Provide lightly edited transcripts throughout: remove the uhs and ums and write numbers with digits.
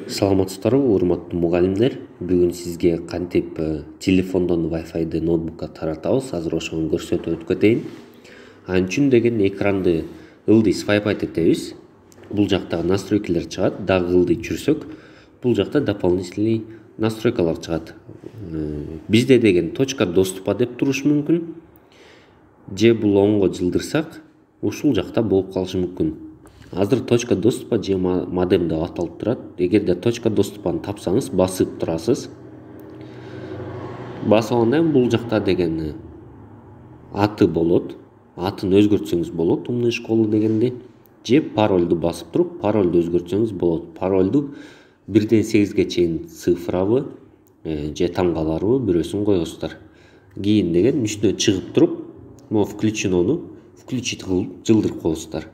Саламатсыздарбы, урматтуу мугалимдер. Бүгүн сизге кантип телефондон Wi-Fi'ди ноутбукка таратабыз, азыр ошону көрсөтүп өтөйүн. Анын үчүн деген экранды ылдый свайпать этебиз. Бул жактагы настройкалар чыгат. Дагы ылдый жүрсөк, бул жакта дополнительный настройкалар чыгат. Бизде деген точка доступа деп туруш мүмкүн. Же бул оңго жылдырсак, ушул жакта болуп калышы мүмкүн. Азыр точка доступа же модем деп аталып турат. Эгерде точка доступаны тапсаңыз, басып турасыз. Басып бул жакта деген аты болот. Атын өзгөртсөңүз болот, умный школа дегенди. Же паролду басып туруп, паролду өзгөртсөңүз болот. Паролду 1-ден 8-ге чейин цифрабы, же тамгаларбы бирөөсүн коесуздар. Кийин деген үстүнө чыгып туруп, могу включеноону включить кылып жылдырып коесуздар.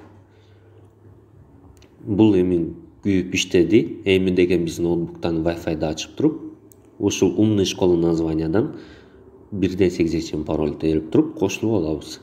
Бул эми күйүп иштеди. Эми деген биз ноутбуктан Wi-Fi'ди ачып туруп, ушул умный школа названиядан 1-ден 8-ге чейин паролду терип туруп кошулуп алабыз.